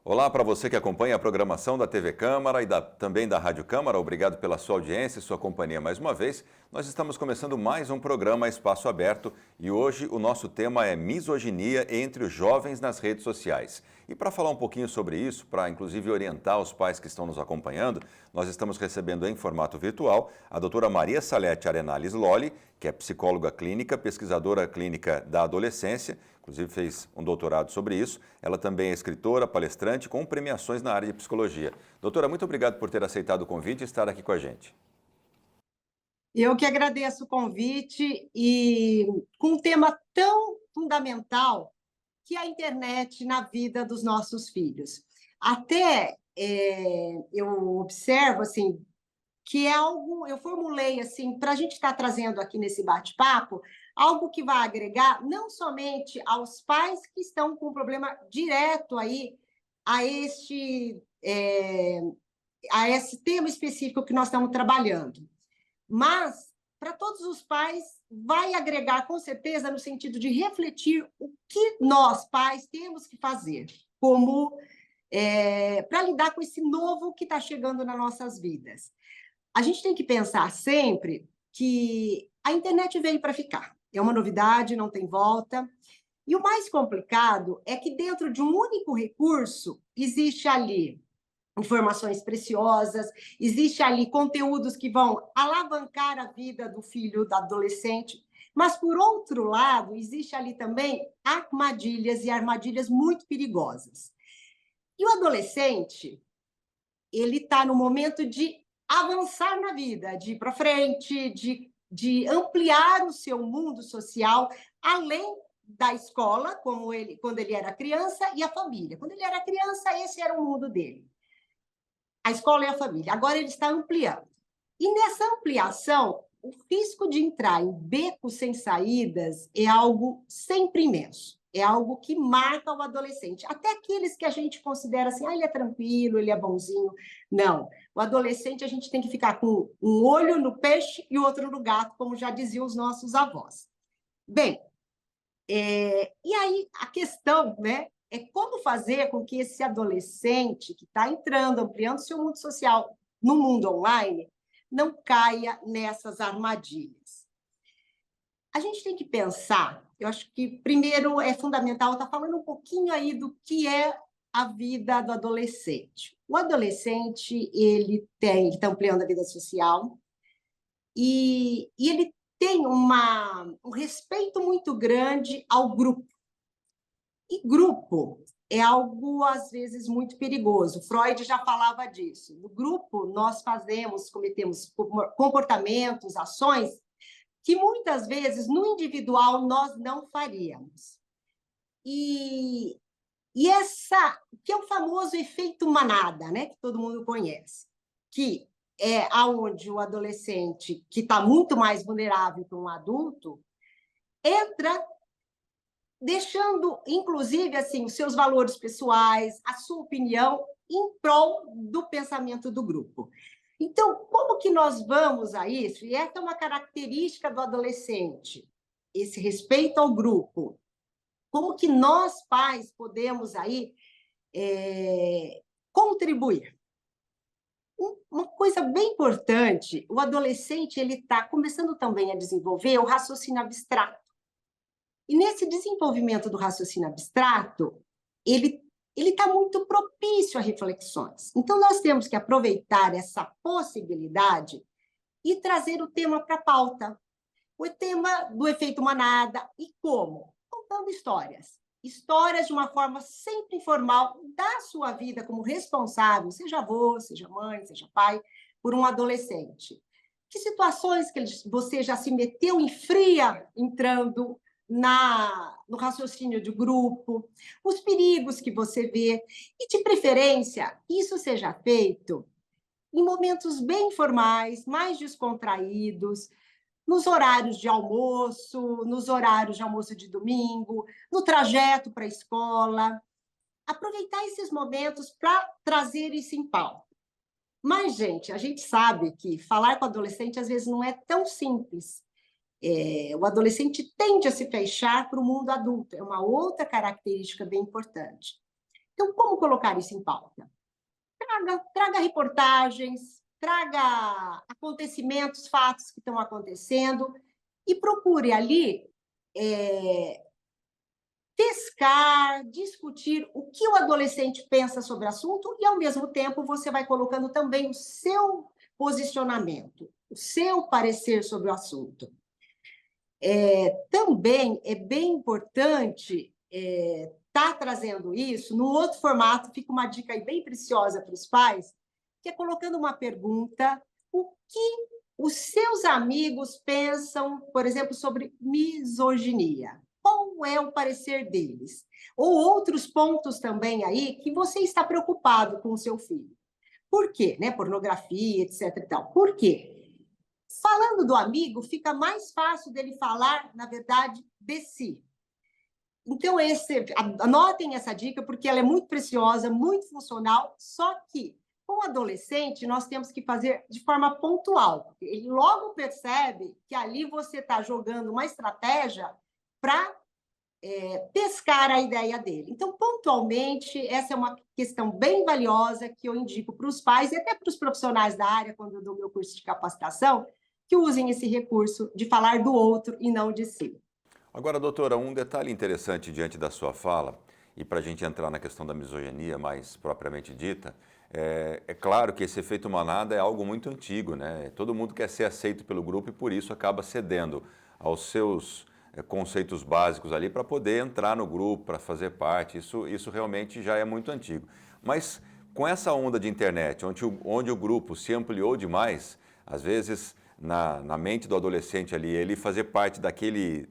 Olá para você que acompanha a programação da TV Câmara e também da Rádio Câmara. Obrigado pela sua audiência e sua companhia mais uma vez. Nós estamos começando mais um programa Espaço Aberto e hoje o nosso tema é misoginia entre os jovens nas redes sociais. E para falar um pouquinho sobre isso, para inclusive orientar os pais que estão nos acompanhando, nós estamos recebendo em formato virtual a doutora Maria Salete Arenales Lolli, que é psicóloga clínica, pesquisadora clínica da adolescência, inclusive fez um doutorado sobre isso. Ela também é escritora, palestrante, com premiações na área de psicologia. Doutora, muito obrigado por ter aceitado o convite e estar aqui com a gente. Eu que agradeço o convite e com um tema tão fundamental que é a internet na vida dos nossos filhos. Até eu observo assim que é algo, eu formulei assim para a gente estar trazendo aqui nesse bate-papo algo que vai agregar não somente aos pais que estão com um problema direto aí a a esse tema específico que nós estamos trabalhando, mas para todos os pais vai agregar com certeza no sentido de refletir o que nós pais temos que fazer como para lidar com esse novo que está chegando nas nossas vidas. A gente tem que pensar sempre que a internet veio para ficar. É uma novidade, não tem volta. E o mais complicado é que dentro de um único recurso existe ali informações preciosas, existe ali conteúdos que vão alavancar a vida do filho, do adolescente, mas, por outro lado, existe ali também armadilhas e armadilhas muito perigosas. E o adolescente, ele está no momento de avançar na vida, de ir para frente, de ampliar o seu mundo social, além da escola, como ele, quando ele era criança, e a família. Quando ele era criança, esse era o mundo dele. A escola e a família. Agora ele está ampliando. E nessa ampliação, o risco de entrar em becos sem saídas é algo sempre imenso. É algo que marca o adolescente. Até aqueles que a gente considera assim, ele é tranquilo, ele é bonzinho. Não. O adolescente, a gente tem que ficar com um olho no peixe e outro no gato, como já diziam os nossos avós. Bem, e aí a questão, né, é como fazer com que esse adolescente que está entrando, ampliando seu mundo social no mundo online, não caia nessas armadilhas. A gente tem que pensar, eu acho que primeiro é fundamental, estar falando um pouquinho aí do que é a vida do adolescente. O adolescente, ele está ampliando a vida social e ele tem um respeito muito grande ao grupo. E grupo é algo, às vezes, muito perigoso. Freud já falava disso. No grupo, nós cometemos comportamentos, ações que, muitas vezes, no individual, nós não faríamos. E essa, que é o famoso efeito manada, né, que todo mundo conhece, que é aonde o adolescente, que está muito mais vulnerável que um adulto, entra deixando, inclusive, assim, os seus valores pessoais, a sua opinião, em prol do pensamento do grupo. Então, como que nós vamos a isso? E essa é uma característica do adolescente, esse respeito ao grupo. Como que nós, pais, podemos aí contribuir? Uma coisa bem importante, o adolescente ele está começando também a desenvolver o raciocínio abstrato. E nesse desenvolvimento do raciocínio abstrato, ele está muito propício a reflexões. Então, nós temos que aproveitar essa possibilidade e trazer o tema para a pauta. O tema do efeito manada. E como? Contando histórias. Histórias de uma forma sempre informal da sua vida como responsável, seja avô, seja mãe, seja pai, por um adolescente. Que situações que você já se meteu em fria entrando no raciocínio de grupo, os perigos que você vê, e, de preferência, isso seja feito em momentos bem formais, mais descontraídos, nos horários de almoço, nos horários de almoço de domingo, no trajeto para a escola. Aproveitar esses momentos para trazer isso em pauta. Mas, gente, a gente sabe que falar com o adolescente às vezes não é tão simples. O adolescente tende a se fechar para o mundo adulto, é uma outra característica bem importante. Então, como colocar isso em pauta? Traga reportagens, traga acontecimentos, fatos que estão acontecendo e procure ali pescar, discutir o que o adolescente pensa sobre o assunto e, ao mesmo tempo, você vai colocando também o seu posicionamento, o seu parecer sobre o assunto. Também é bem importante estar trazendo isso num outro formato, fica uma dica aí bem preciosa para os pais, que é colocando uma pergunta: o que os seus amigos pensam, por exemplo, sobre misoginia? Qual é o parecer deles? Ou outros pontos também aí que você está preocupado com o seu filho. Por quê? Né? Pornografia, etc. E tal. Por quê? Falando do amigo, fica mais fácil dele falar, na verdade, de si. Então, anotem essa dica, porque ela é muito preciosa, muito funcional, só que, com o adolescente, nós temos que fazer de forma pontual, porque ele logo percebe que ali você está jogando uma estratégia para pescar a ideia dele. Então, pontualmente, essa é uma questão bem valiosa que eu indico para os pais e até para os profissionais da área, quando eu dou meu curso de capacitação, que usem esse recurso de falar do outro e não de si. Agora, doutora, um detalhe interessante diante da sua fala, e para a gente entrar na questão da misoginia mais propriamente dita, é claro que esse efeito manada é algo muito antigo, né? Todo mundo quer ser aceito pelo grupo e por isso acaba cedendo aos seus conceitos básicos ali para poder entrar no grupo, para fazer parte. Isso realmente já é muito antigo. Mas com essa onda de internet, onde o grupo se ampliou demais, às vezes na mente do adolescente ali, ele fazer parte daquele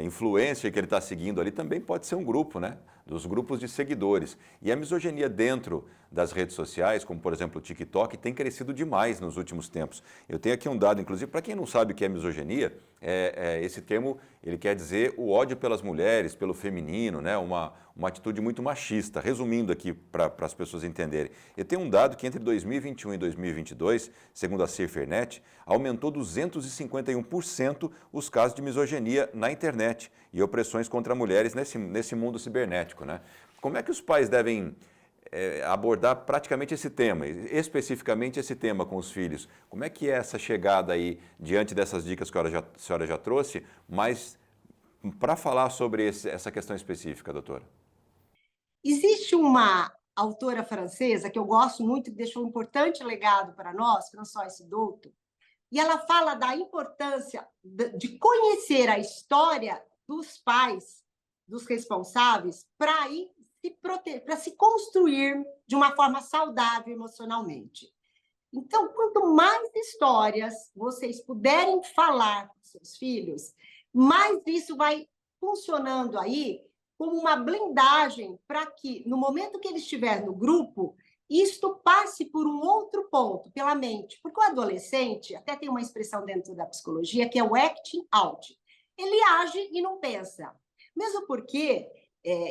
influencer que ele está seguindo ali também pode ser um grupo, né? Dos grupos de seguidores. E a misoginia dentro das redes sociais, como por exemplo o TikTok, tem crescido demais nos últimos tempos. Eu tenho aqui um dado, inclusive, para quem não sabe o que é misoginia, esse termo ele quer dizer o ódio pelas mulheres, pelo feminino, né? Uma atitude muito machista. Resumindo aqui para as pessoas entenderem. Eu tenho um dado que entre 2021 e 2022, segundo a Cifernet, aumentou 251% os casos de misoginia na internet e opressões contra mulheres nesse mundo cibernético, né? Como é que os pais devem abordar praticamente esse tema, especificamente esse tema com os filhos? Como é que é essa chegada aí, diante dessas dicas que a senhora já trouxe, mas para falar sobre essa questão específica, doutora? Existe uma autora francesa que eu gosto muito, que deixou um importante legado para nós, Françoise Douto, e ela fala da importância de conhecer a história dos pais, dos responsáveis, para se proteger, para se construir de uma forma saudável emocionalmente. Então, quanto mais histórias vocês puderem falar com seus filhos, mais isso vai funcionando aí como uma blindagem para que, no momento que ele estiver no grupo, isto passe por um outro ponto, pela mente. Porque o adolescente, até tem uma expressão dentro da psicologia, que é o acting out. Ele age e não pensa. Mesmo porque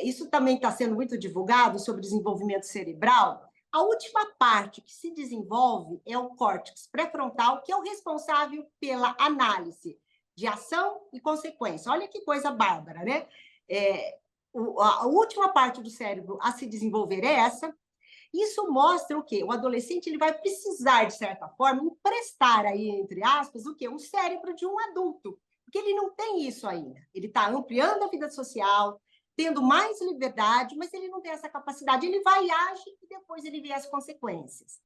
isso também está sendo muito divulgado sobre desenvolvimento cerebral. A última parte que se desenvolve é o córtex pré-frontal, que é o responsável pela análise de ação e consequência. Olha que coisa bárbara, né? A última parte do cérebro a se desenvolver é essa. Isso mostra o quê? O adolescente ele vai precisar, de certa forma, emprestar aí, entre aspas, o quê? Um cérebro de um adulto, porque ele não tem isso ainda. Ele está ampliando a vida social, tendo mais liberdade, mas ele não tem essa capacidade. Ele vai e age e depois ele vê as consequências.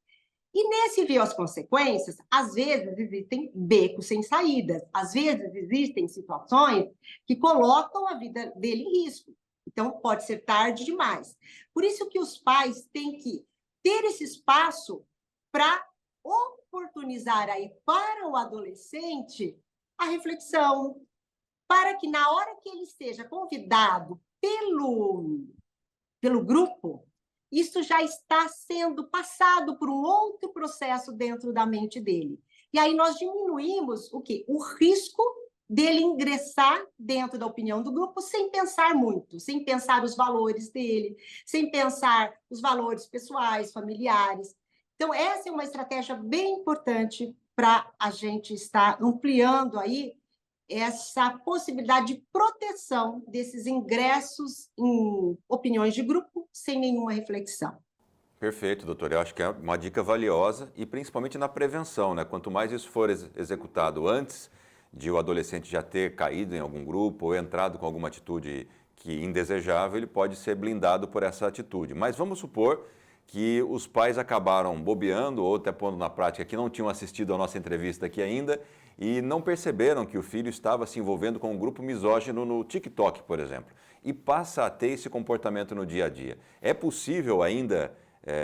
E nesse ver as consequências, às vezes existem becos sem saídas, às vezes existem situações que colocam a vida dele em risco. Então, pode ser tarde demais. Por isso que os pais têm que ter esse espaço para oportunizar aí para o adolescente a reflexão, para que na hora que ele seja convidado pelo grupo, isso já está sendo passado por um outro processo dentro da mente dele. E aí nós diminuímos o quê? O risco dele ingressar dentro da opinião do grupo sem pensar muito, sem pensar os valores dele, sem pensar os valores pessoais, familiares. Então, essa é uma estratégia bem importante para a gente estar ampliando aí essa possibilidade de proteção desses ingressos em opiniões de grupo sem nenhuma reflexão. Perfeito, doutor. Eu acho que é uma dica valiosa e principalmente na prevenção, né? Quanto mais isso for executado antes de o adolescente já ter caído em algum grupo ou entrado com alguma atitude que indesejável, ele pode ser blindado por essa atitude. Mas vamos supor que os pais acabaram bobeando ou até pondo na prática que não tinham assistido a nossa entrevista aqui ainda e não perceberam que o filho estava se envolvendo com um grupo misógino no TikTok, por exemplo, e passa a ter esse comportamento no dia a dia. É possível ainda,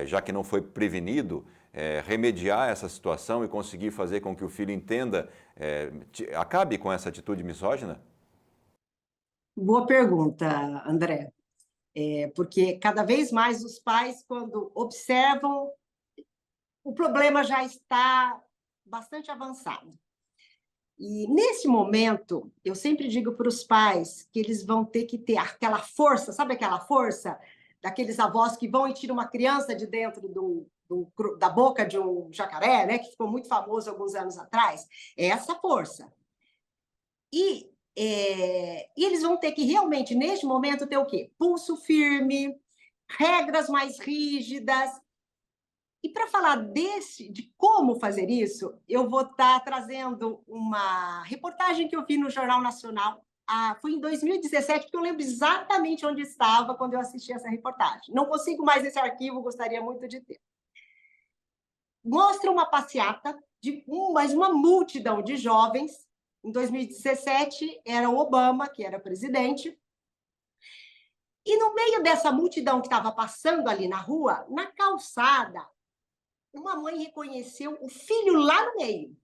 já que não foi prevenido, remediar essa situação e conseguir fazer com que o filho entenda, acabe com essa atitude misógina? Boa pergunta, André. Porque cada vez mais os pais, quando observam, o problema já está bastante avançado. E, nesse momento, eu sempre digo para os pais que eles vão ter que ter aquela força, sabe aquela força daqueles avós que vão e tiram uma criança de dentro da boca de um jacaré, né, que ficou muito famoso alguns anos atrás? É essa força. E eles vão ter que realmente, neste momento, ter o quê? Pulso firme, regras mais rígidas. E para falar de como fazer isso, eu vou estar trazendo uma reportagem que eu vi no Jornal Nacional. Foi em 2017, porque eu lembro exatamente onde estava quando eu assisti essa reportagem. Não consigo mais esse arquivo, gostaria muito de ter. Mostra uma passeata de uma multidão de jovens. Em 2017, era o Obama, que era presidente. E no meio dessa multidão que estava passando ali na rua, na calçada, uma mãe reconheceu o filho lá no meio.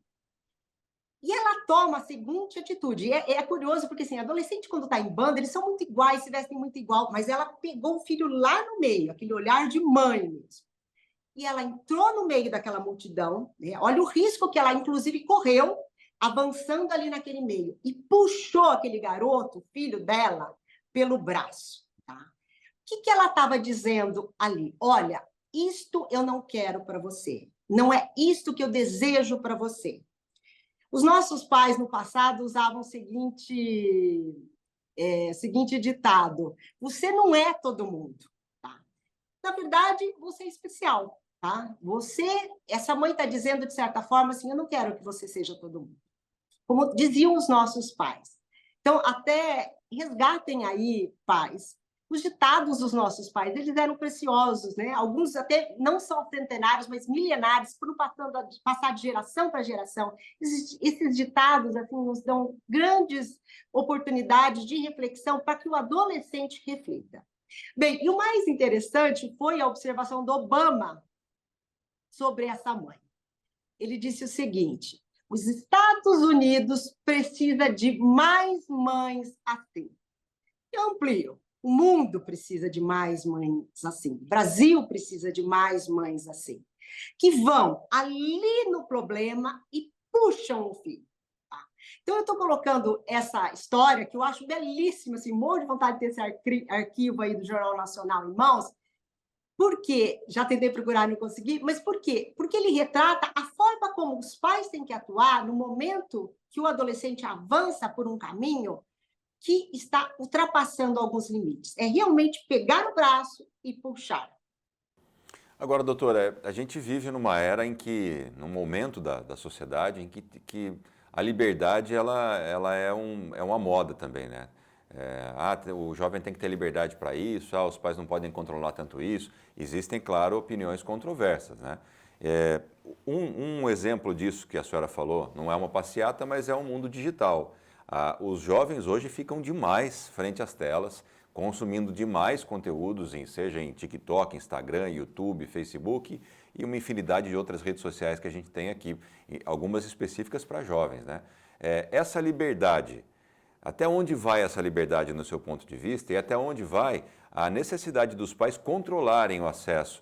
E ela toma a seguinte atitude. É curioso, porque assim, adolescente, quando está em banda, eles são muito iguais, se vestem muito igual, mas ela pegou o filho lá no meio, aquele olhar de mãe mesmo. E ela entrou no meio daquela multidão, né? Olha o risco que ela, inclusive, correu, avançando ali naquele meio, e puxou aquele garoto, o filho dela, pelo braço. Tá? O que ela estava dizendo ali? Olha, isto eu não quero para você. Não é isto que eu desejo para você. Os nossos pais, no passado, usavam o seguinte ditado: você não é todo mundo. Tá? Na verdade, você é especial. Tá? Essa mãe está dizendo, de certa forma, assim, eu não quero que você seja todo mundo. Como diziam os nossos pais. Então, até resgatem aí, pais, os ditados dos nossos pais, eles eram preciosos, né? Alguns até não são centenários, mas milenares, foram passar de geração para geração. Esses ditados assim, nos dão grandes oportunidades de reflexão para que o adolescente reflita. Bem, e o mais interessante foi a observação do Obama sobre essa mãe. Ele disse o seguinte: os Estados Unidos precisa de mais mães assim. Eu amplio. O mundo precisa de mais mães assim. O Brasil precisa de mais mães assim. Que vão ali no problema e puxam o filho. Tá? Então, eu estou colocando essa história, que eu acho belíssima, assim, morro de vontade de ter esse arquivo aí do Jornal Nacional em mãos. Por quê? Já tentei procurar e não consegui, mas por quê? Porque ele retrata a forma como os pais têm que atuar no momento que o adolescente avança por um caminho que está ultrapassando alguns limites. É realmente pegar no braço e puxar. Agora, doutora, a gente vive numa era em que, num momento da sociedade, em que a liberdade ela é uma moda também, né? O jovem tem que ter liberdade para isso, os pais não podem controlar tanto isso. Existem, claro, opiniões controversas, né? Um exemplo disso que a senhora falou, não é uma passeata, mas é um mundo digital. Os jovens hoje ficam demais frente às telas, consumindo demais conteúdos, seja em TikTok, Instagram, YouTube, Facebook e uma infinidade de outras redes sociais que a gente tem aqui, algumas específicas para jovens, né? Essa liberdade, até onde vai essa liberdade no seu ponto de vista e até onde vai a necessidade dos pais controlarem o acesso?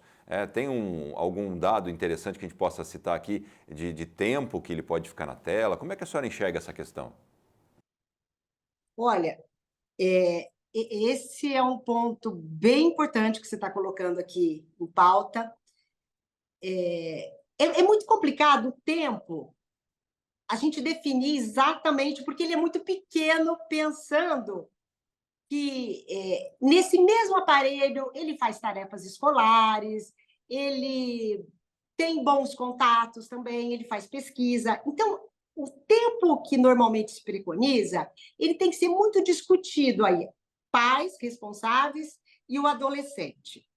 Tem algum dado interessante que a gente possa citar aqui de tempo que ele pode ficar na tela? Como é que a senhora enxerga essa questão? Olha, esse é um ponto bem importante que você está colocando aqui em pauta. É muito complicado o tempo. a gente definir exatamente, porque ele é muito pequeno, pensando que nesse mesmo aparelho ele faz tarefas escolares, ele tem bons contatos também, ele faz pesquisa. Então, o tempo que normalmente se preconiza, ele tem que ser muito discutido aí, pais responsáveis e o adolescente.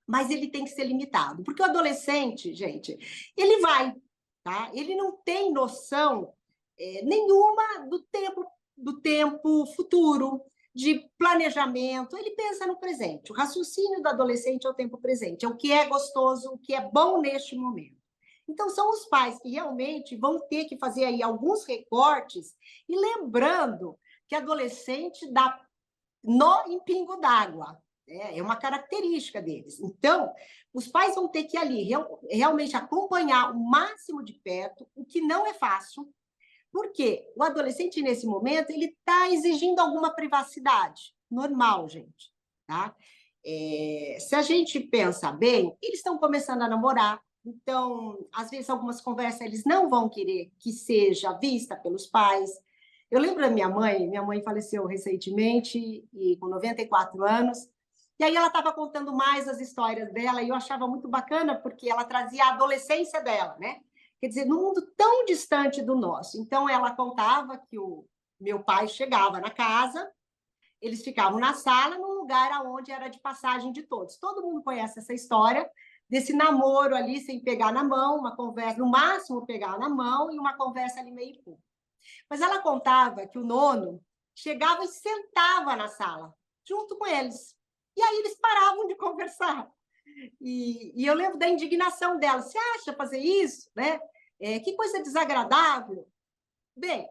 Mas ele tem que ser limitado, porque o adolescente, gente, ele vai, tá? Ele não tem noção nenhuma do tempo futuro, de planejamento, ele pensa no presente. O raciocínio do adolescente é o tempo presente, é o que é gostoso, o que é bom neste momento. Então, são os pais que realmente vão ter que fazer aí alguns recortes, e lembrando que adolescente dá nó em pingo d'água, é uma característica deles. Então, os pais vão ter que ali realmente acompanhar o máximo de perto, o que não é fácil, porque o adolescente, nesse momento, ele está exigindo alguma privacidade. Normal, gente. Tá? Se a gente pensa bem, eles estão começando a namorar, então, às vezes, algumas conversas eles não vão querer que seja vista pelos pais. Eu lembro da minha mãe faleceu recentemente, e com 94 anos, e aí ela estava contando mais as histórias dela, e eu achava muito bacana, porque ela trazia a adolescência dela, né? Quer dizer, num mundo tão distante do nosso. Então, ela contava que o meu pai chegava na casa, eles ficavam na sala, num lugar onde era de passagem de todos. Todo mundo conhece essa história desse namoro ali, sem pegar na mão, uma conversa, no máximo pegar na mão, e uma conversa ali meio pouco. Mas ela contava que o nono chegava e sentava na sala, junto com eles. E aí eles paravam de conversar. E eu lembro da indignação dela. Você acha fazer isso? Né? Que coisa desagradável. Bem,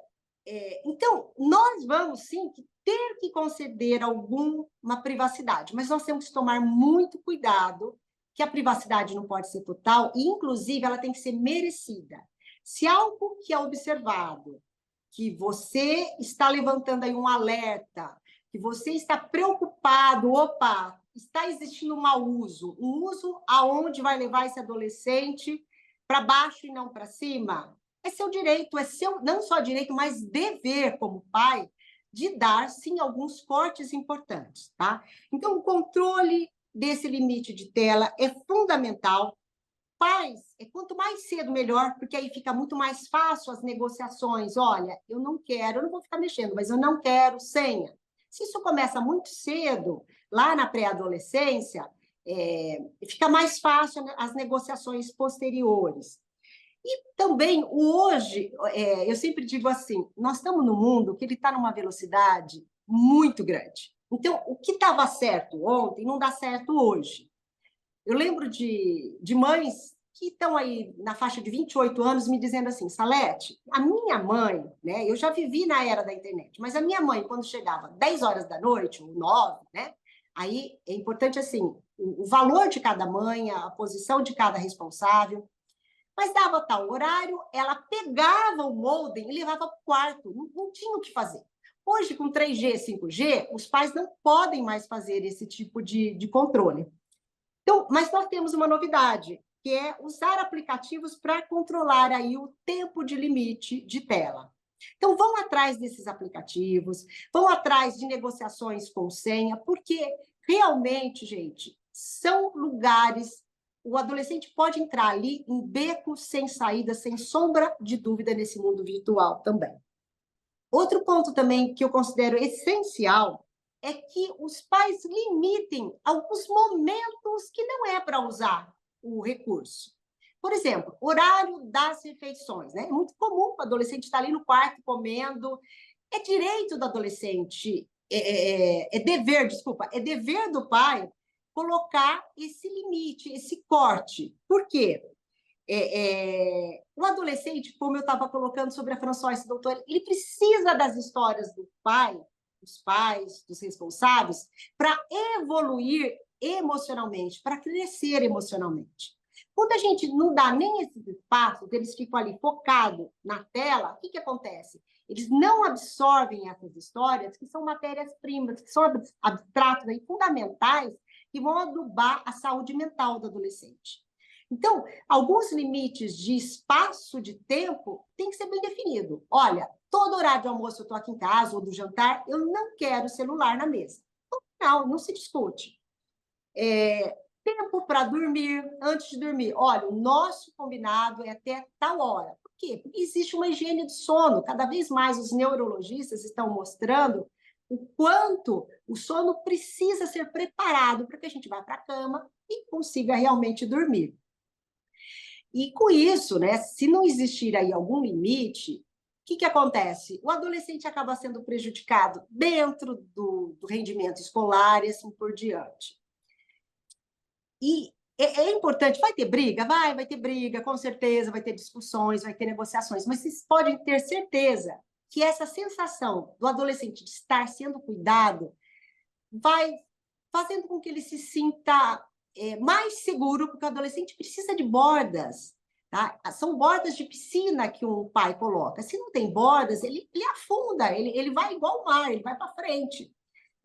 então, nós vamos, sim, ter que conceder alguma privacidade, mas nós temos que tomar muito cuidado, que a privacidade não pode ser total, e, inclusive, ela tem que ser merecida. Se algo que é observado, que você está levantando aí um alerta, que você está preocupado, opa, está existindo um mau uso, um uso aonde vai levar esse adolescente para baixo e não para cima, é seu direito, é seu, não só direito, mas dever como pai, de dar, sim, alguns cortes importantes, tá? Então, o controle desse limite de tela é fundamental. Pais, quanto mais cedo, melhor, porque aí fica muito mais fácil as negociações. Olha, eu não quero, eu não vou ficar mexendo, mas eu não quero senha. Se isso começa muito cedo, lá na pré-adolescência, fica mais fácil as negociações posteriores. E também, hoje, eu sempre digo assim, nós estamos num mundo que ele está numa velocidade muito grande. Então, o que estava certo ontem não dá certo hoje. Eu lembro de mães que estão aí na faixa de 28 anos me dizendo assim, Salete, a minha mãe, né, eu já vivi na era da internet, mas a minha mãe, quando chegava 10 horas da noite, ou 9, né, aí é importante assim, o valor de cada mãe, a posição de cada responsável, mas dava tal horário, ela pegava o modem e levava para o quarto, não tinha o que fazer. Hoje, com 3G, 5G, os pais não podem mais fazer esse tipo de controle. Então, mas nós temos uma novidade, que é usar aplicativos para controlar aí o tempo de limite de tela. Então, vão atrás desses aplicativos, vão atrás de negociações com senha, porque realmente, gente, são lugares. O adolescente pode entrar ali em becos sem saída, sem sombra de dúvida, nesse mundo virtual também. Outro ponto também que eu considero essencial é que os pais limitem alguns momentos que não é para usar o recurso. Por exemplo, horário das refeições. Né? É muito comum o adolescente estar ali no quarto comendo. É direito do adolescente, é dever do pai colocar esse limite, esse corte. Por quê? O adolescente, como eu estava colocando sobre a Françoise Doutor, ele precisa das histórias do pai, dos pais, dos responsáveis, para evoluir emocionalmente, para crescer emocionalmente. Quando a gente não dá nem esses espaços, eles ficam ali focados na tela, o que acontece? Eles não absorvem essas histórias, que são matérias-primas, que são abstratos e fundamentais, que vão adubar a saúde mental do adolescente. Então, alguns limites de espaço de tempo tem que ser bem definido. Olha, todo horário de almoço eu estou aqui em casa, ou do jantar, eu não quero celular na mesa. Não, não se discute. Tempo para dormir, antes de dormir. Olha, o nosso combinado é até tal hora. Por quê? Porque existe uma higiene do sono. Cada vez mais os neurologistas estão mostrando o quanto o sono precisa ser preparado para que a gente vá para a cama e consiga realmente dormir. E com isso, né, se não existir aí algum limite, o que acontece? O adolescente acaba sendo prejudicado dentro do rendimento escolar e assim por diante. E é importante, vai ter briga? Vai ter briga, com certeza, vai ter discussões, vai ter negociações, mas vocês podem ter certeza que essa sensação do adolescente de estar sendo cuidado vai fazendo com que ele se sinta mais seguro, porque o adolescente precisa de bordas, tá? São bordas de piscina que um pai coloca. Se não tem bordas, ele afunda, ele vai igual o mar, ele vai para frente.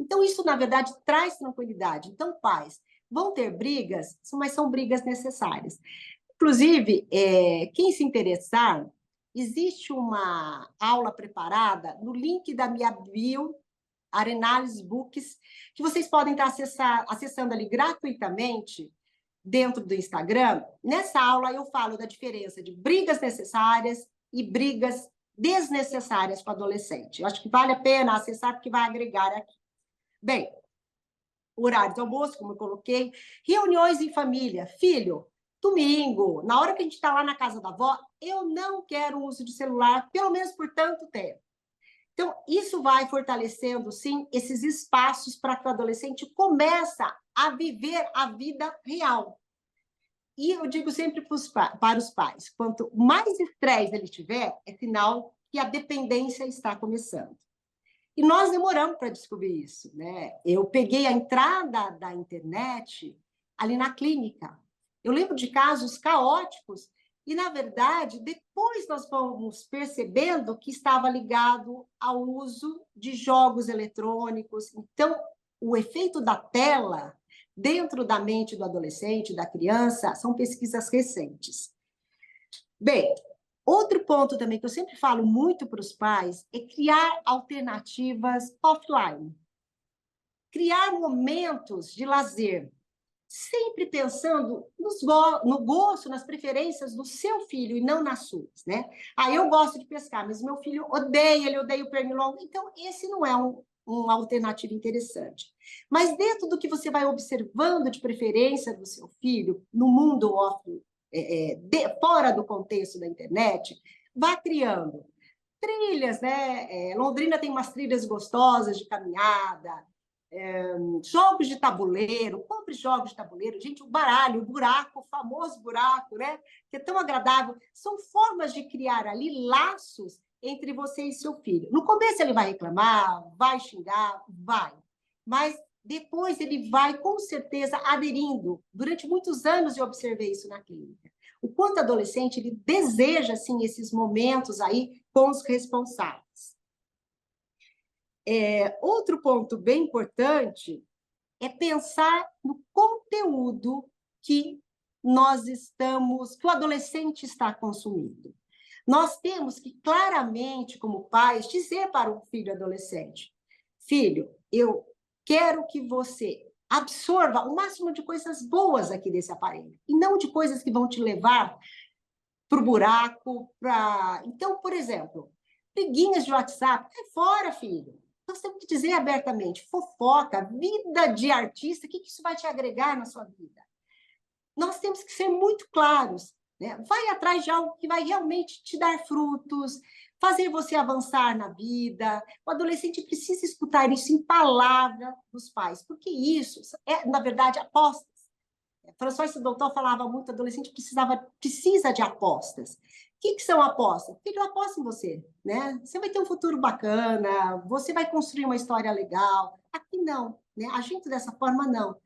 Então, isso, na verdade, traz tranquilidade. Então, pais vão ter brigas, mas são brigas necessárias. Inclusive, quem se interessar, existe uma aula preparada no link da minha bio, Arenales Books, que vocês podem estar acessando ali gratuitamente dentro do Instagram. Nessa aula eu falo da diferença de brigas necessárias e brigas desnecessárias para o adolescente. Eu acho que vale a pena acessar, porque vai agregar aqui. Bem, horário de almoço, como eu coloquei, reuniões em família. Filho, domingo, na hora que a gente está lá na casa da avó, eu não quero o uso de celular, pelo menos por tanto tempo. Então, isso vai fortalecendo, sim, esses espaços para que o adolescente comece a viver a vida real. E eu digo sempre para os pais, quanto mais estresse ele tiver, é sinal que a dependência está começando. E nós demoramos para descobrir isso, né? Eu peguei a entrada da internet ali na clínica. Eu lembro de casos caóticos e, na verdade, depois nós fomos percebendo que estava ligado ao uso de jogos eletrônicos. Então, o efeito da tela dentro da mente do adolescente, da criança, são pesquisas recentes. Bem, outro ponto também que eu sempre falo muito para os pais é criar alternativas offline. Criar momentos de lazer, sempre pensando no gosto, nas preferências do seu filho e não nas suas, né? Eu gosto de pescar, mas meu filho ele odeia o pernilongo, então esse não é uma alternativa interessante. Mas dentro do que você vai observando de preferência do seu filho, no mundo fora do contexto da internet, vá criando trilhas, né? Londrina tem umas trilhas gostosas de caminhada, jogos de tabuleiro, compre jogos de tabuleiro, gente, o baralho, o buraco, o famoso buraco, né? Que é tão agradável. São formas de criar ali laços entre você e seu filho. No começo ele vai reclamar, vai xingar, vai. Mas depois ele vai, com certeza, aderindo. Durante muitos anos eu observei isso na clínica. O quanto adolescente ele deseja, assim, esses momentos aí com os responsáveis. Outro ponto bem importante é pensar no conteúdo que que o adolescente está consumindo. Nós temos que claramente, como pais, dizer para o filho adolescente: filho, eu quero que você absorva o máximo de coisas boas aqui desse aparelho, e não de coisas que vão te levar para o buraco. Então, por exemplo, briguinhas de WhatsApp, é fora, filho. Nós temos que dizer abertamente: fofoca, vida de artista, o que isso vai te agregar na sua vida? Nós temos que ser muito claros, né? Vai atrás de algo que vai realmente te dar frutos, fazer você avançar na vida. O adolescente precisa escutar isso em palavra dos pais, porque isso é, na verdade, apostas. François Doutor falava muito: adolescente precisa de apostas. O que são apostas? Filho, aposta em você, né? Você vai ter um futuro bacana, você vai construir uma história legal. Aqui não, né? Agindo dessa forma, não.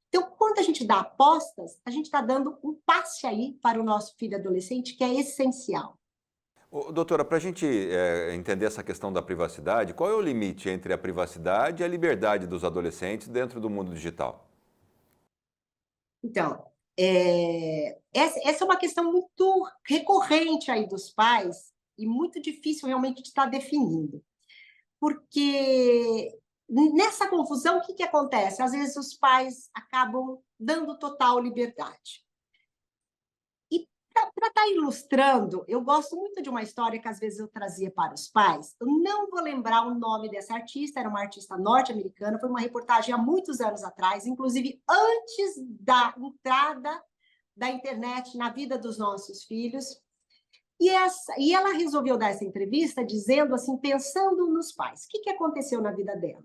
Então, quando a gente dá apostas, a gente está dando um passe aí para o nosso filho adolescente, que é essencial. Doutora, para a gente entender essa questão da privacidade, qual é o limite entre a privacidade e a liberdade dos adolescentes dentro do mundo digital? Então, Essa é uma questão muito recorrente aí dos pais e muito difícil realmente de estar definindo. Porque nessa confusão, o que acontece? Às vezes os pais acabam dando total liberdade. E para estar ilustrando, eu gosto muito de uma história que às vezes eu trazia para os pais. Eu não vou lembrar o nome dessa artista, era uma artista norte-americana, foi uma reportagem há muitos anos atrás, inclusive antes da entrada da internet na vida dos nossos filhos. E ela resolveu dar essa entrevista dizendo assim, pensando nos pais. O que aconteceu na vida dela?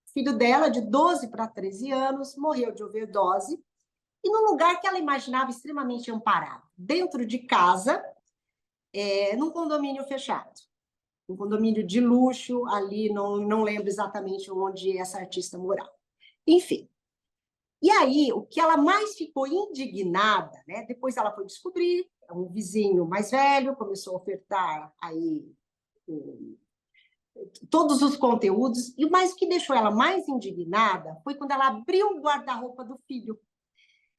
O filho dela, de 12 para 13 anos, morreu de overdose e num lugar que ela imaginava extremamente amparado, dentro de casa, num condomínio fechado. Um condomínio de luxo, ali, não lembro exatamente onde essa artista morava. Enfim. E aí, o que ela mais ficou indignada, né? Depois ela foi descobrir, um vizinho mais velho começou a ofertar aí todos os conteúdos, e o que deixou ela mais indignada foi quando ela abriu o guarda-roupa do filho.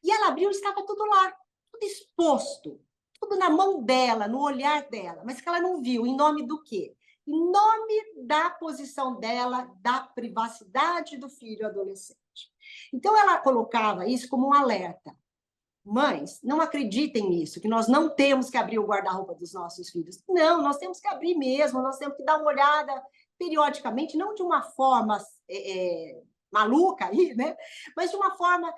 E ela abriu e estava tudo lá, tudo exposto, tudo na mão dela, no olhar dela, mas que ela não viu, em nome do quê? Em nome da posição dela, da privacidade do filho adolescente. Então, ela colocava isso como um alerta. Mães, não acreditem nisso, que nós não temos que abrir o guarda-roupa dos nossos filhos. Não, nós temos que abrir mesmo, nós temos que dar uma olhada periodicamente, não de uma forma maluca aí, né? Mas de uma forma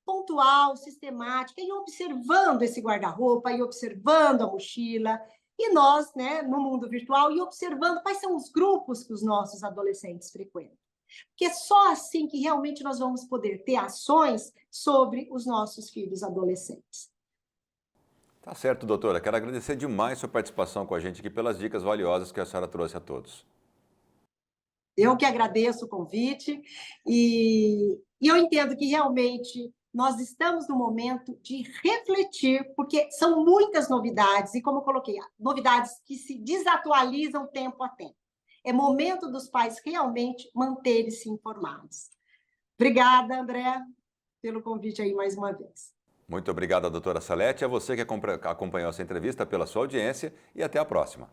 pontual, sistemática, e observando esse guarda-roupa, e observando a mochila, e nós, né, no mundo virtual, e observando quais são os grupos que os nossos adolescentes frequentam. Porque é só assim que realmente nós vamos poder ter ações sobre os nossos filhos adolescentes. Tá certo, doutora. Quero agradecer demais sua participação com a gente aqui pelas dicas valiosas que a senhora trouxe a todos. Eu que agradeço o convite e eu entendo que realmente nós estamos no momento de refletir, porque são muitas novidades, e como eu coloquei, novidades que se desatualizam tempo a tempo. É momento dos pais realmente manterem-se informados. Obrigada, André, pelo convite aí mais uma vez. Muito obrigado, doutora Salete, a você que acompanhou essa entrevista pela sua audiência e até a próxima.